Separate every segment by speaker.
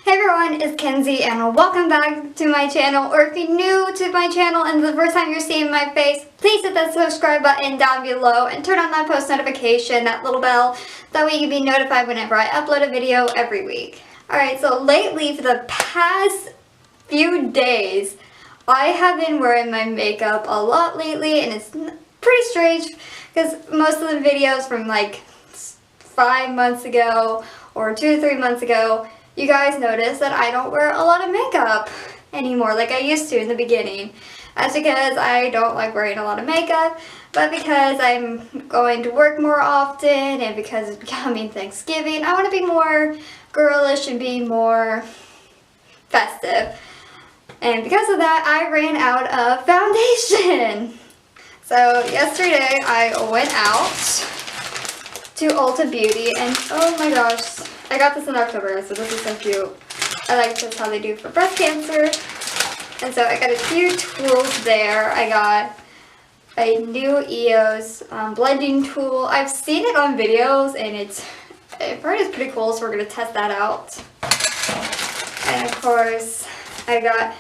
Speaker 1: Hey everyone, it's Kenzie and welcome back to my channel. Or if you're new to my channel and the first time you're seeing my face, please hit that subscribe button down below and turn on that post notification, that little bell. That way you can be notified whenever I upload a video every week. Alright, so lately for the past few days, I have been wearing my makeup a lot lately and it's pretty strange because most of the videos from like 5 months ago or 2 to 3 months ago, you guys notice that I don't wear a lot of makeup anymore like I used to in the beginning. That's because I don't like wearing a lot of makeup, but because I'm going to work more often and because it's becoming Thanksgiving, I want to be more girlish and be more festive. And because of that, I ran out of foundation. So yesterday I went out to Ulta Beauty and oh my gosh, I got this in October, so this is so cute. I like this how they do for breast cancer. And so I got a few tools there. I got a new EOS blending tool. I've seen it on videos and I've heard it's pretty cool, so we're going to test that out. And of course, I got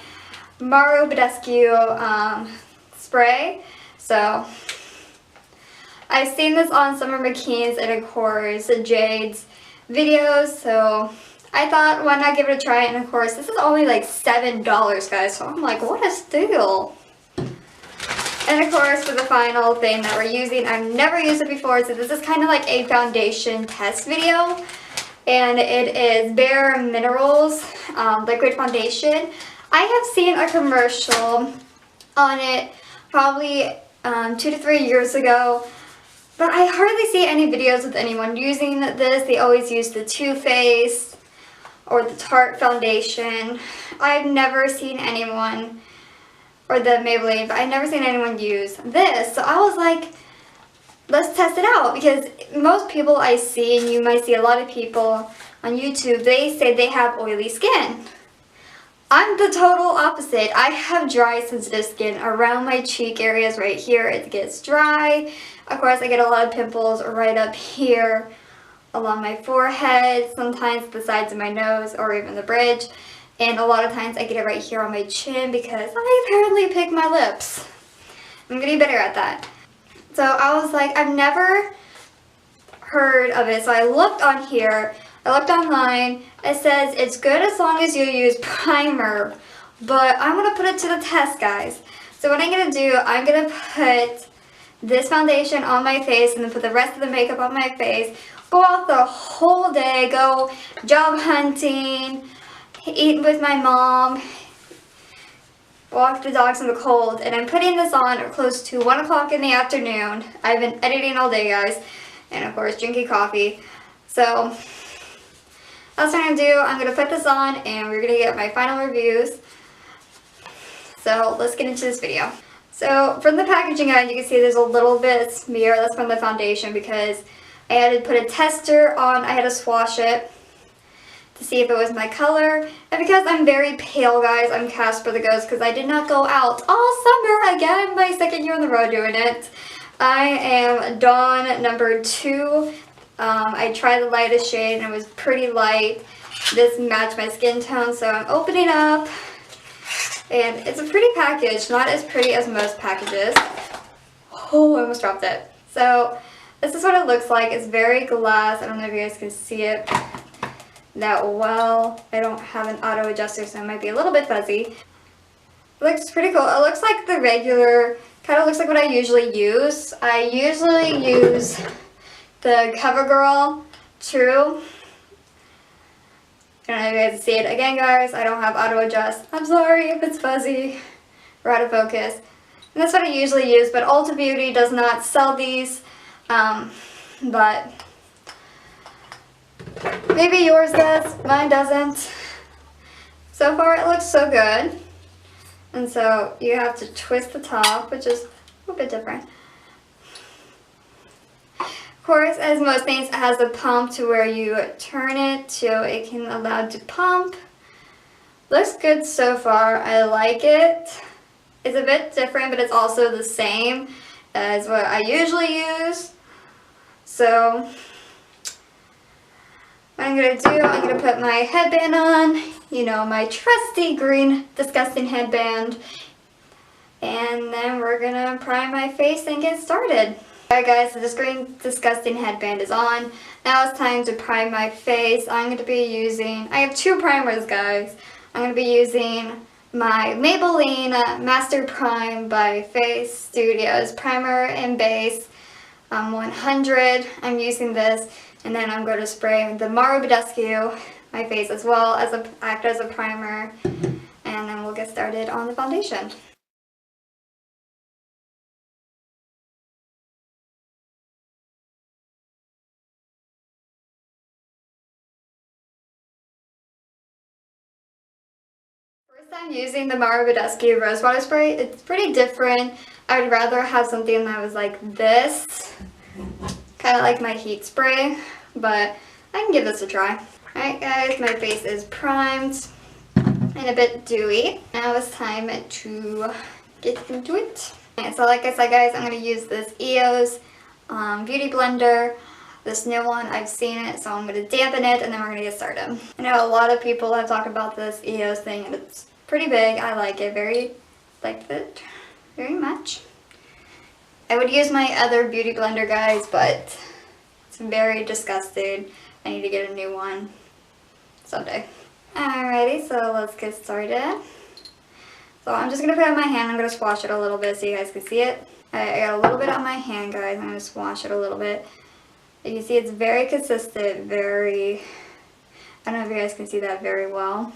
Speaker 1: Mario Badescu spray. So I've seen this on Summer McKean's and of course Jade's videos, so I thought why not give it a try. And of course this is only like $7 guys, so I'm like, what a steal. And of course for the final thing that we're using, I've never used it before, so this is kind of like a foundation test video, and it is Bare Minerals liquid foundation. I have seen a commercial on it probably 2 to 3 years ago, but I hardly see any videos with anyone using this. They always use the Too Faced or the Tarte foundation. I've never seen anyone, or the Maybelline, but I've never seen anyone use this. So I was like, let's test it out, because most people I see, and you might see a lot of people on YouTube, they say they have oily skin. I'm the total opposite. I have dry, sensitive skin around my cheek areas right here. It gets dry. Of course, I get a lot of pimples right up here along my forehead, sometimes the sides of my nose or even the bridge. And a lot of times I get it right here on my chin because I apparently pick my lips. I'm getting better at that. So I was like, I've never heard of it. So I looked on here. I looked online. It says it's good as long as you use primer, but I'm going to put it to the test, guys. So what I'm going to do, I'm going to put this foundation on my face and then put the rest of the makeup on my face, go out the whole day, go job hunting, eat with my mom, walk the dogs in the cold, and I'm putting this on close to 1 o'clock in the afternoon. I've been editing all day, guys, and of course drinking coffee. So that's what I'm going to do. I'm going to put this on and we're going to get my final reviews. So let's get into this video. So from the packaging guide, you can see there's a little bit smear. That's from the foundation because I had to put a tester on. I had to swatch it to see if it was my color. And because I'm very pale, guys, I'm Casper the Ghost because I did not go out all summer. Again, my second year on the road doing it. I am Dawn number 2. I tried the lightest shade and it was pretty light. This matched my skin tone, so I'm opening up. And it's a pretty package, not as pretty as most packages. Oh, I almost dropped it. So this is what it looks like. It's very glass. I don't know if you guys can see it that well. I don't have an auto adjuster, so it might be a little bit fuzzy. It looks pretty cool. It looks like the regular, kind of looks like what I usually use. I usually use the CoverGirl True. I don't know if you guys can see it. Again, guys, I don't have auto adjust. I'm sorry if it's fuzzy or out of focus. And that's what I usually use, but Ulta Beauty does not sell these. But maybe yours does. Mine doesn't. So far, it looks so good. And so you have to twist the top, which is a little bit different. Of course, as most things, it has a pump to where you turn it so it can allow to pump. Looks good so far. I like it. It's a bit different, but it's also the same as what I usually use. So what I'm gonna do, I'm gonna put my headband on, you know, my trusty green disgusting headband, and then we're gonna prime my face and get started. Alright guys, so this green disgusting headband is on. Now it's time to prime my face. I'm going to be using, I have two primers guys. I'm going to be using my Maybelline Master Prime by Face Studios primer and base 100. I'm using this, and then I'm going to spray the Mara Badescu my face as well as act as a primer, and then we'll get started on the foundation. First time using the Mara Badescu Rose Water Spray. It's pretty different. I would rather have something that was like this, kind of like my heat spray, but I can give this a try. Alright guys, my face is primed and a bit dewy. Now it's time to get into it. And so like I said guys, I'm going to use this EOS Beauty Blender. This new one, I've seen it, so I'm going to dampen it and then we're going to get started. I know a lot of people have talked about this EOS thing and it's pretty big. I like it very much. I would use my other beauty blender guys, but it's very disgusting. I need to get a new one someday. Alrighty, so let's get started. So I'm just going to put it on my hand. I'm going to swatch it a little bit so you guys can see it. I got a little bit on my hand guys. I'm going to swatch it a little bit. You see it's very consistent, I don't know if you guys can see that very well.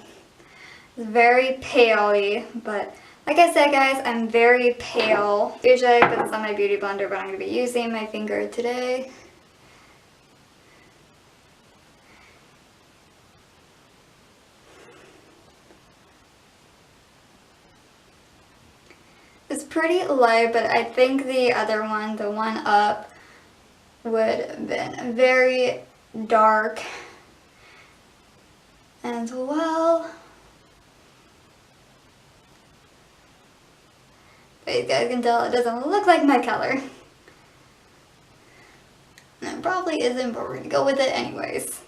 Speaker 1: It's very pale-y, but like I said guys, I'm very pale. Usually I put this on my beauty blender, but I'm going to be using my finger today. It's pretty light, but I think the other one, the one up, would have been very dark as well. But you guys can tell it doesn't look like my color. And it probably isn't, but we're going to go with it anyways.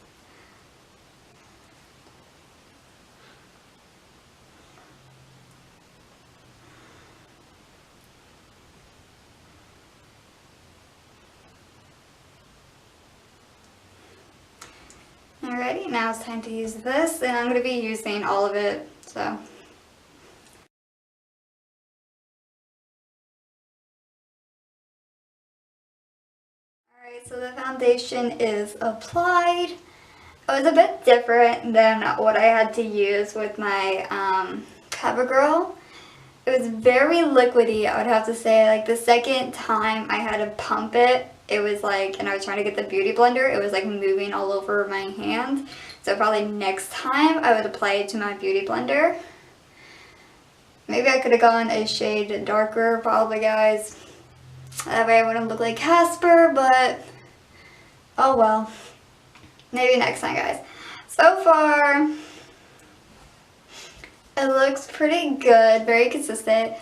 Speaker 1: Alrighty, now it's time to use this, and I'm going to be using all of it, so. Alright, so the foundation is applied. It was a bit different than what I had to use with my CoverGirl. It was very liquidy, I would have to say. Like the second time I had to pump it, it was like, and I was trying to get the beauty blender, it was like moving all over my hand. So probably next time I would apply it to my beauty blender. Maybe I could have gone a shade darker, probably guys. That way I wouldn't look like Casper, but oh well. Maybe next time guys. So far, it looks pretty good, very consistent.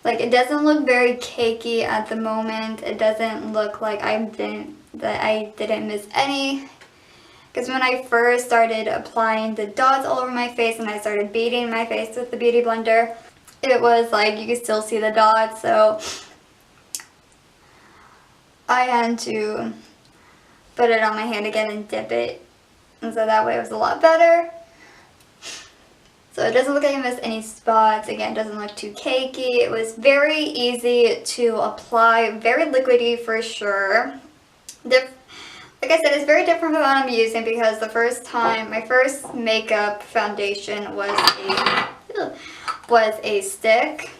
Speaker 1: Like it doesn't look very cakey at the moment. It doesn't look like I didn't miss any. Because when I first started applying the dots all over my face and I started beating my face with the beauty blender, it was like you could still see the dots. So I had to put it on my hand again and dip it. And so that way it was a lot better. So it doesn't look like I missed any spots. Again, it doesn't look too cakey. It was very easy to apply, very liquidy for sure. Like I said, it's very different from what I'm using because the first time, my first makeup foundation was a stick.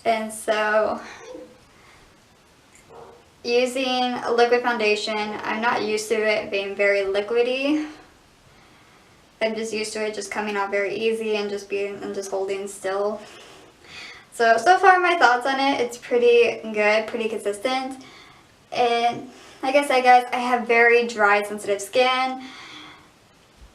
Speaker 1: And so using a liquid foundation, I'm not used to it being very liquidy. I'm just used to it just coming out very easy and just holding still. So far my thoughts on it, it's pretty good, pretty consistent. And like I said guys, I have very dry sensitive skin.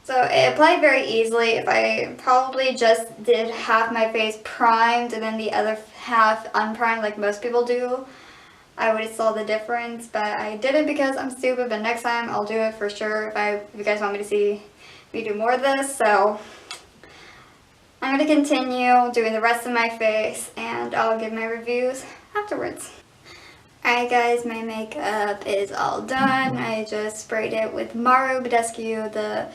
Speaker 1: So it applied very easily. If I probably just did half my face primed and then the other half unprimed like most people do, I would have saw the difference, but I didn't because I'm stupid. But next time I'll do it for sure if you guys want me to see me do more of this. So I'm going to continue doing the rest of my face and I'll give my reviews afterwards. Alright guys, my makeup is all done. I just sprayed it with Maru Badescu, the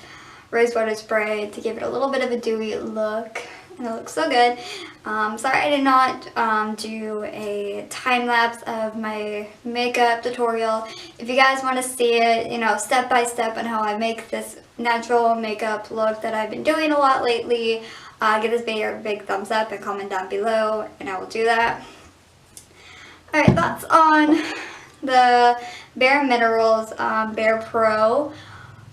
Speaker 1: rose water spray, to give it a little bit of a dewy look. And it looks so good. Sorry I did not do a time lapse of my makeup tutorial. If you guys want to see it, you know, step by step on how I make this natural makeup look that I've been doing a lot lately, give this video a big thumbs up and comment down below and I will do that. Alright, that's on the Bare Minerals Bare Pro.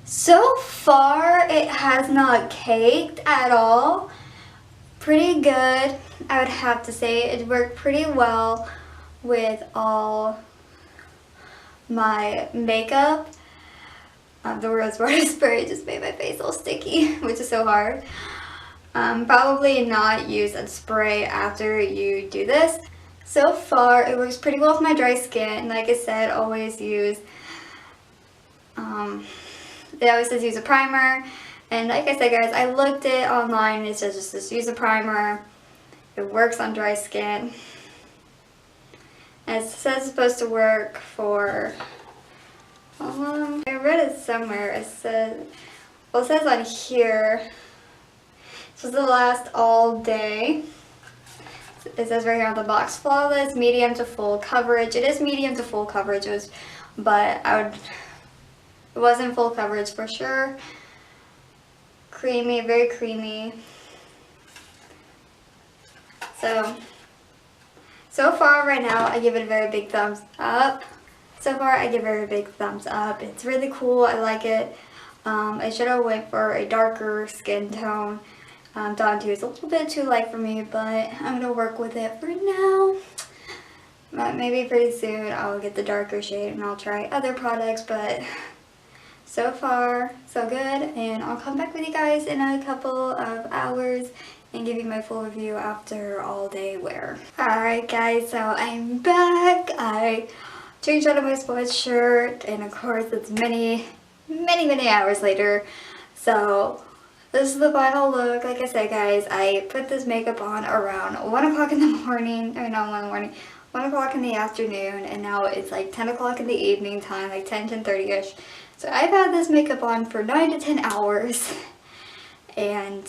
Speaker 1: So far it has not caked at all. Pretty good, I would have to say. It worked pretty well with all my makeup. The rose water spray just made my face all sticky, which is so hard. Probably not use a spray after you do this. So far it works pretty well with my dry skin. Like I said, always use, it always says use a primer. And like I said guys, I looked it online, it says just use a primer. It works on dry skin. And it says it's supposed to work for, I read it somewhere, it says, well it says on here, it's supposed to last all day. It says right here on the box, flawless, medium to full coverage. It is medium to full coverage, but it wasn't full coverage for sure. Creamy, very creamy. So far right now I give it a very big thumbs up. It's really cool, I like it. I should have went for a darker skin tone. Dawn 2 is a little bit too light for me, but I'm going to work with it for now. But maybe pretty soon I'll get the darker shade and I'll try other products, but so far so good, and I'll come back with you guys in a couple of hours and give you my full review after all day wear. Alright guys, so I'm back. I changed out of my sweatshirt and of course it's many hours later. So this is the final look. Like I said guys, I put this makeup on around 1 o'clock in the morning, or not 1 in the morning, 1 o'clock in the afternoon, and now it's like 10 o'clock in the evening time, like 10:30ish. So I've had this makeup on for 9 to 10 hours, and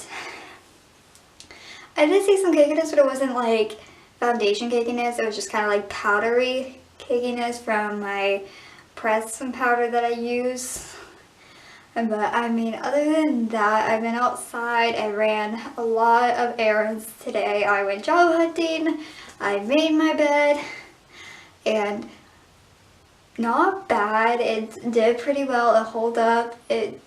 Speaker 1: I did see some cakiness, but it wasn't like foundation cakiness, it was just kind of like powdery cakiness from my press and powder that I use. But I mean, other than that, I've been outside. I ran a lot of errands today. I went job hunting, I made my bed, and not bad. It did pretty well. It held up. It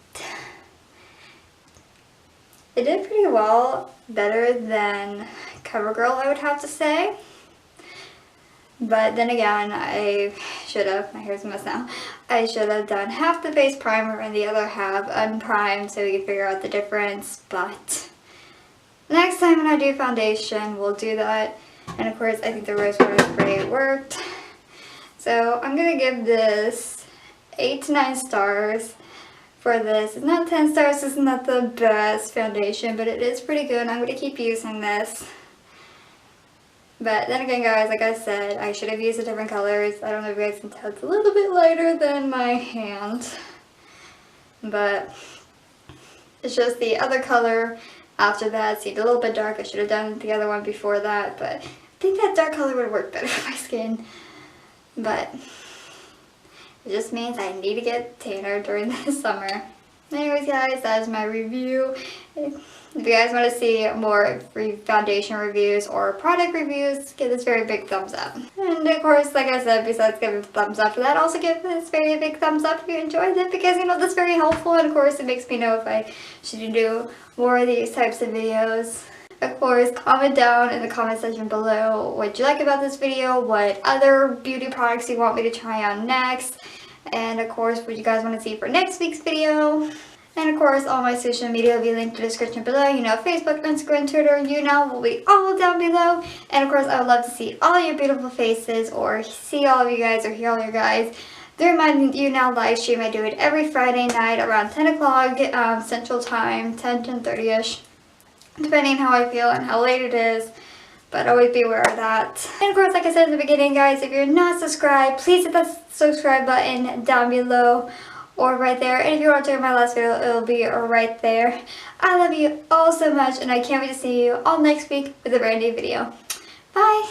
Speaker 1: did pretty well, better than CoverGirl, I would have to say. But then again, I should have, my hair's a mess now, I should have done half the face primer and the other half unprimed so we can figure out the difference. But next time when I do foundation, we'll do that. And of course, I think the rose water spray worked. So I'm going to give this 8 to 9 stars for this. It's not 10 stars, it's not the best foundation, but it is pretty good. I'm going to keep using this. But then again guys, like I said, I should have used the different colors. I don't know if you guys can tell, it's a little bit lighter than my hand. But it's just the other color after that seemed a little bit dark. I should have done the other one before that, but I think that dark color would work better for my skin. But it just means I need to get tanner during the summer. Anyways guys, that is my review. If you guys want to see more free foundation reviews or product reviews, give this very big thumbs up. And of course, like I said, besides giving a thumbs up for that, also give this very big thumbs up if you enjoyed it, because you know that's very helpful, and of course it makes me know if I should do more of these types of videos. Of course, comment down in the comment section below what you like about this video, what other beauty products you want me to try on next, and of course what you guys want to see for next week's video. And of course, all my social media will be linked in the description below. You know, Facebook, Instagram, Twitter, you know, will be all down below. And of course, I would love to see all your beautiful faces, or see all of you guys, or hear all your guys through my You Now live stream. I do it every Friday night around 10 o'clock Central Time, 10:30ish, depending how I feel and how late it is. But always be aware of that. And of course, like I said in the beginning, guys, if you're not subscribed, please hit that subscribe button down below or right there. And if you want to check my last video, it'll be right there. I love you all so much, and I can't wait to see you all next week with a brand new video. Bye!